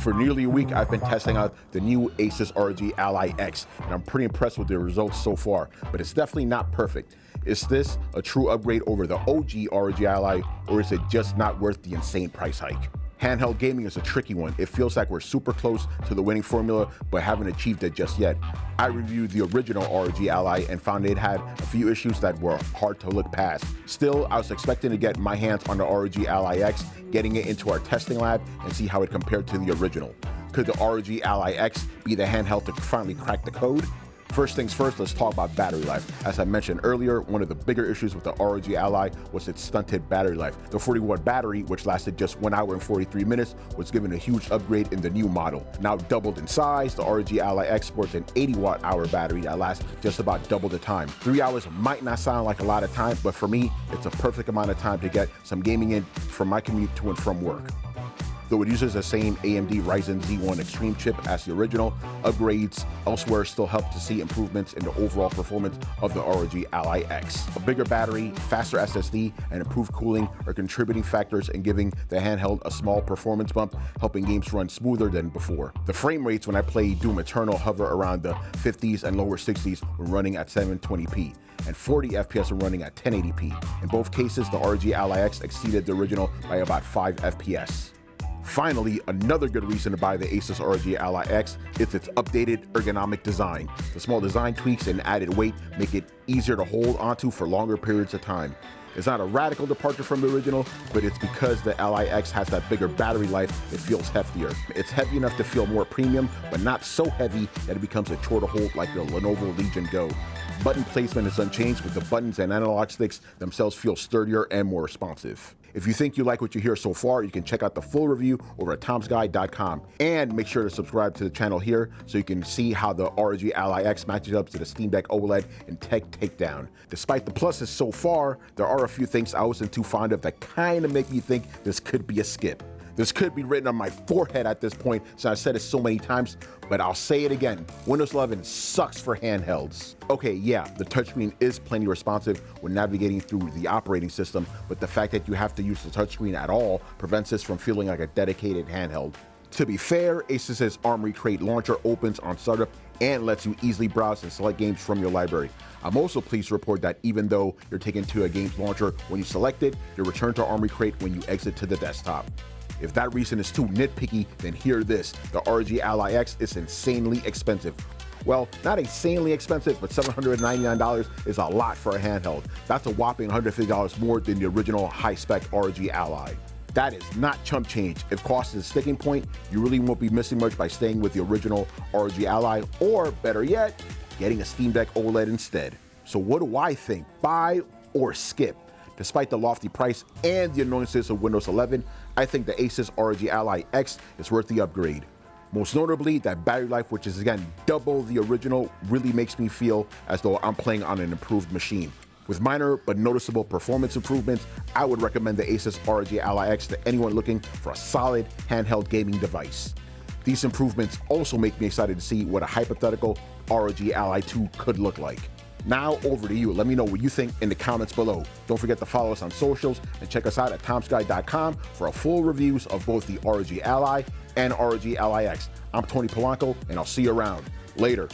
For nearly a week, I've been testing out the new Asus ROG Ally X, and I'm pretty impressed with the results so far, but it's definitely not perfect. Is this a true upgrade over the OG ROG Ally, or is it just not worth the insane price hike? Handheld gaming is a tricky one. It feels like we're super close to the winning formula, but haven't achieved it just yet. I reviewed the original ROG Ally and found it had a few issues that were hard to look past. Still, I was expecting to get my hands on the ROG Ally X, getting it into our testing lab, and see how it compared to the original. Could the ROG Ally X be the handheld to finally crack the code? First things first, let's talk about battery life. As I mentioned earlier, one of the bigger issues with the ROG Ally was its stunted battery life. The 40-watt battery, which lasted just 1 hour and 43 minutes, was given a huge upgrade in the new model. Now doubled in size, the ROG Ally X sports an 80-watt-hour battery that lasts just about double the time. 3 hours might not sound like a lot of time, but for me, it's a perfect amount of time to get some gaming in from my commute to and from work. Though it uses the same AMD Ryzen Z1 Extreme chip as the original, upgrades elsewhere still help to see improvements in the overall performance of the ROG Ally X. A bigger battery, faster SSD, and improved cooling are contributing factors in giving the handheld a small performance bump, helping games run smoother than before. The frame rates when I play Doom Eternal hover around the 50s and lower 60s when running at 720p. And 40 FPS when running at 1080p. In both cases, the ROG Ally X exceeded the original by about 5 FPS. Finally, another good reason to buy the Asus ROG Ally X is its updated ergonomic design. The small design tweaks and added weight make it easier to hold onto for longer periods of time. It's not a radical departure from the original, but it's because the Ally X has that bigger battery life, it feels heftier. It's heavy enough to feel more premium, but not so heavy that it becomes a chore to hold like the Lenovo Legion Go. Button placement is unchanged, with the buttons and analog sticks themselves feel sturdier and more responsive. If you think you like what you hear so far, you can check out the full review over at tomsguide.com. And make sure to subscribe to the channel here so you can see how the ROG Ally X matches up to the Steam Deck OLED in Tech Takedown. Despite the pluses so far, there are a few things I wasn't too fond of that kind of make me think this could be a skip. This could be written on my forehead at this point, since I've said it so many times, but I'll say it again. Windows 11 sucks for handhelds. Okay, yeah, the touchscreen is plenty responsive when navigating through the operating system, but the fact that you have to use the touchscreen at all prevents this from feeling like a dedicated handheld. To be fair, Asus's Armory Crate launcher opens on startup and lets you easily browse and select games from your library. I'm also pleased to report that even though you're taken to a games launcher when you select it, you're returned to Armory Crate when you exit to the desktop. If that reason is too nitpicky, then hear this. The ROG Ally X is insanely expensive. Well, not insanely expensive, but $799 is a lot for a handheld. That's a whopping $150 more than the original high-spec ROG Ally. That is not chump change. If cost is a sticking point, you really won't be missing much by staying with the original ROG Ally, or better yet, getting a Steam Deck OLED instead. So what do I think? Buy or skip? Despite the lofty price and the annoyances of Windows 11, I think the Asus ROG Ally X is worth the upgrade. Most notably, that battery life, which is again double the original, really makes me feel as though I'm playing on an improved machine. With minor but noticeable performance improvements, I would recommend the Asus ROG Ally X to anyone looking for a solid handheld gaming device. These improvements also make me excited to see what a hypothetical ROG Ally 2 could look like. Now over to you. Let me know what you think in the comments below. Don't forget to follow us on socials and check us out at tomsguide.com for a full reviews of both the ROG Ally and ROG Ally X. I'm Tony Polanco, and I'll see you around. Later.